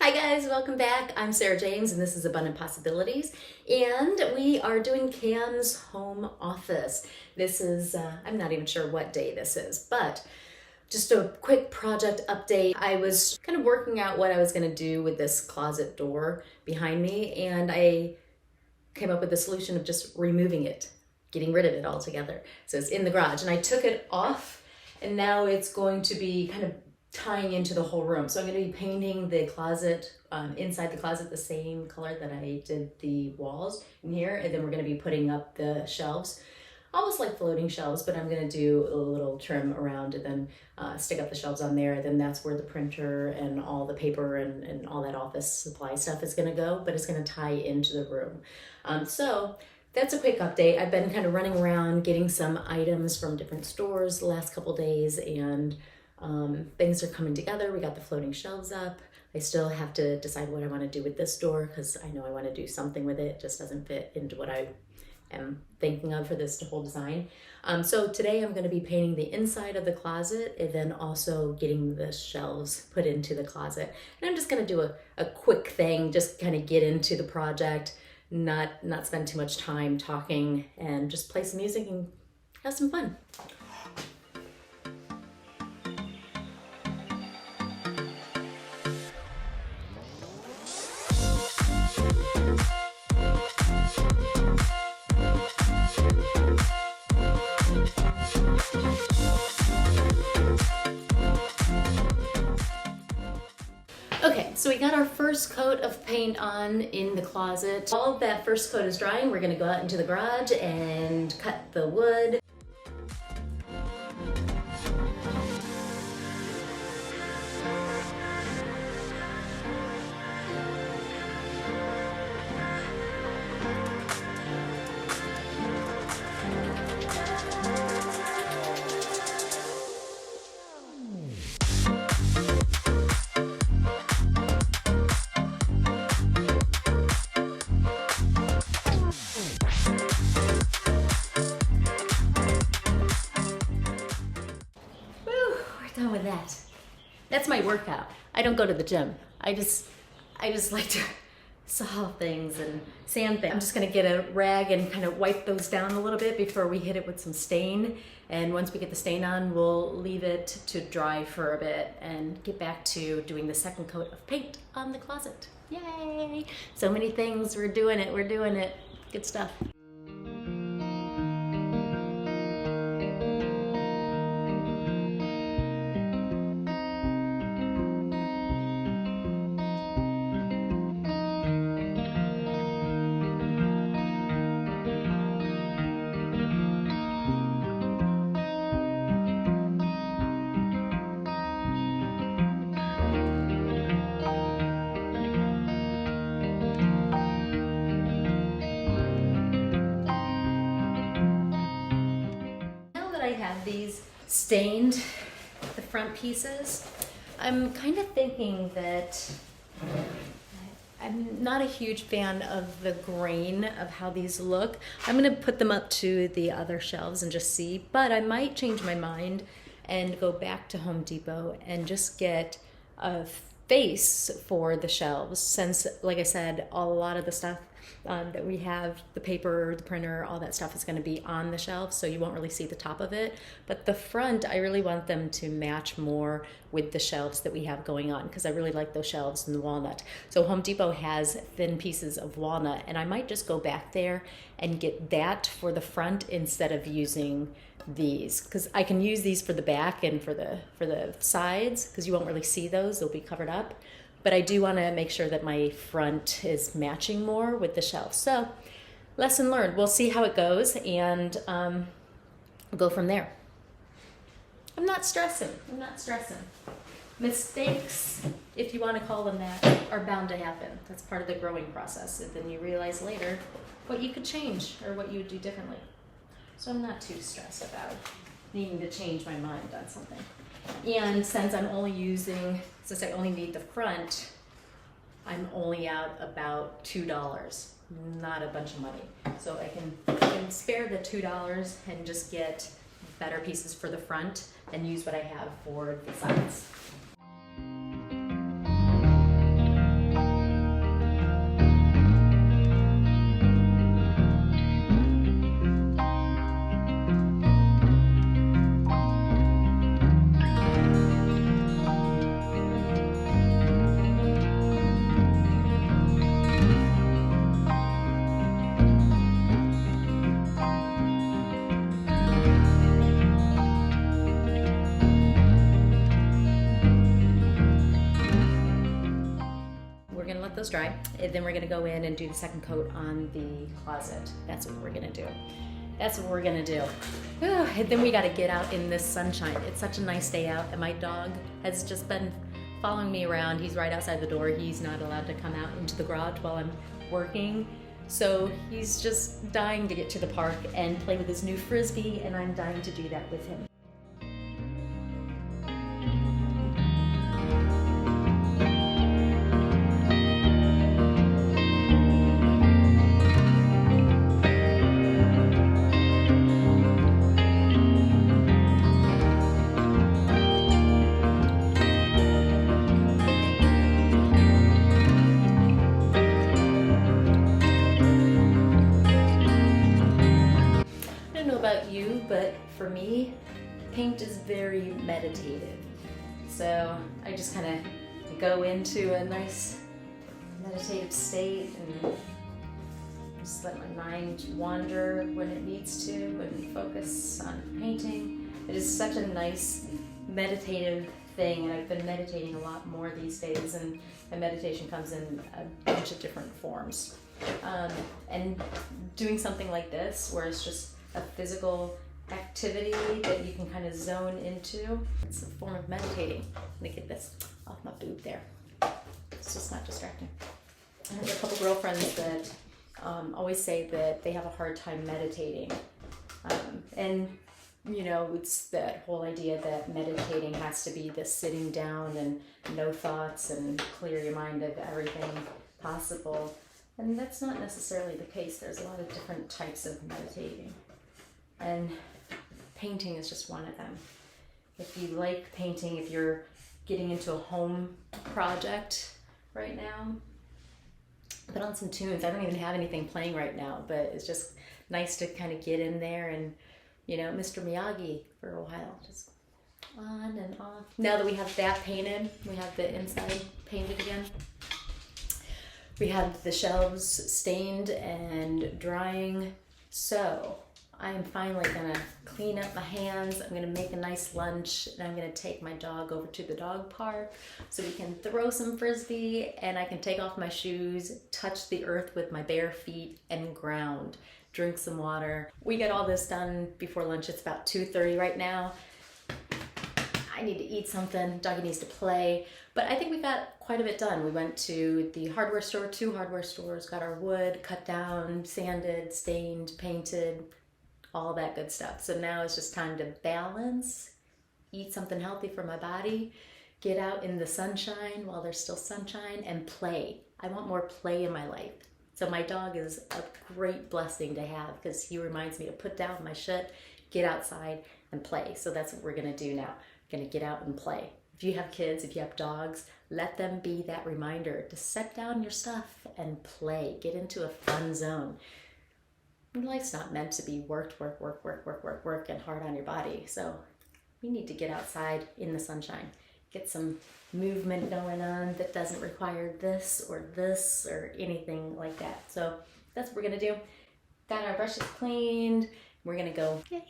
Hi guys, welcome back. I'm Sarah James and this is Abundant Possibilities, and we are doing Cam's home office. This is, I'm not even sure what day this is, but just a quick project update. I was kind of working out what I was going to do with this closet door behind me, and I came up with the solution of just removing it, getting rid of it altogether. So it's in the garage, and I took it off, and now it's going to be kind of tying into the whole room. So I'm going to be painting the closet, inside the closet, the same color that I did the walls in here, and then we're going to be putting up the shelves, almost like floating shelves, but I'm going to do a little trim around and then stick up the shelves on there. Then that's where the printer and all the paper and all that office supply stuff is going to go, but it's going to tie into the room. So that's a quick update. I've been kind of running around getting some items from different stores the last couple days, and things are coming together. We got the floating shelves up. I still have to decide what I want to do with this door because I know I want to do something with it. It just doesn't fit into what I am thinking of for this whole design. So today I'm going to be painting the inside of the closet and then also getting the shelves put into the closet. And I'm just going to do a quick thing, just kind of get into the project, not spend too much time talking, and just play some music and have some fun. Okay, so we got our first coat of paint on in the closet. All of that first coat is drying. We're gonna go out into the garage and cut the wood. Done with that. That's my workout. I don't go to the gym. I just like to saw things and sand things. I'm just gonna get a rag and kind of wipe those down a little bit before we hit it with some stain. And once we get the stain on, we'll leave it to dry for a bit and get back to doing the second coat of paint on the closet. Yay! So many things, we're doing it. Good stuff. I have these stained, the front pieces. I'm kind of thinking that I'm not a huge fan of the grain of how these look. I'm gonna put them up to the other shelves and just see, but I might change my mind and go back to Home Depot and just get a face for the shelves, since, like I said, a lot of the stuff that we have, the paper, the printer, all that stuff is going to be on the shelf, so you won't really see the top of it. But the front, I really want them to match more with the shelves that we have going on, because I really like those shelves in the walnut. So Home Depot has thin pieces of walnut, and I might just go back there and get that for the front instead of using these, because I can use these for the back and for the sides, because you won't really see those, they'll be covered up. But I do want to make sure that my front is matching more with the shelves. So lesson learned. We'll see how it goes, and go from there. I'm not stressing. Mistakes, if you want to call them that, are bound to happen. That's part of the growing process. And then you realize later what you could change or what you would do differently. So I'm not too stressed about needing to change my mind on something. And since I only need the front, I'm only out about $2, not a bunch of money. So I can spare the $2 and just get better pieces for the front and use what I have for the sides. we're gonna let those dry. And then we're gonna go in and do the second coat on the closet. That's what we're gonna do. That's what we're gonna do. And then we gotta get out in this sunshine. It's such a nice day out, and my dog has just been following me around. He's right outside the door. He's not allowed to come out into the garage while I'm working. So he's just dying to get to the park and play with his new Frisbee, and I'm dying to do that with him. About you, but for me, paint is very meditative. So I just kind of go into a nice meditative state and just let my mind wander when it needs to and focus on painting. It is such a nice meditative thing, and I've been meditating a lot more these days, and meditation comes in a bunch of different forms. And doing something like this where it's just a physical activity that you can kind of zone into. It's a form of meditating. Let me get this off my boob there. It's just not distracting. I have a couple girlfriends that always say that they have a hard time meditating. And you know, it's that whole idea that meditating has to be this sitting down and no thoughts and clear your mind of everything possible. And that's not necessarily the case. There's a lot of different types of meditating. And painting is just one of them. If you like painting, if you're getting into a home project right now, put on some tunes. I don't even have anything playing right now, but it's just nice to kind of get in there and, you know, Mr. Miyagi for a while, just on and off. Now that we have that painted, we have the inside painted again. We have the shelves stained and drying, so I am finally gonna clean up my hands. I'm gonna make a nice lunch, and I'm gonna take my dog over to the dog park so we can throw some Frisbee, and I can take off my shoes, touch the earth with my bare feet, and ground, drink some water. We get all this done before lunch. It's about 2:30 right now. I need to eat something, doggy needs to play, but I think we got quite a bit done. We went to the hardware store, 2 hardware stores, got our wood cut down, sanded, stained, painted, all that good stuff. So now it's just time to balance, eat something healthy for my body, get out in the sunshine while there's still sunshine, and play. I want more play in my life. So my dog is a great blessing to have because he reminds me to put down my shit, get outside and play. So that's what we're gonna do now. We're gonna get out and play. If you have kids, if you have dogs, let them be that reminder to set down your stuff and play. Get into a fun zone. Life's not meant to be work, and hard on your body. So you need to get outside in the sunshine. Get some movement going on that doesn't require this or anything like that. So that's what we're gonna do. Got our brushes cleaned. We're gonna go, yay.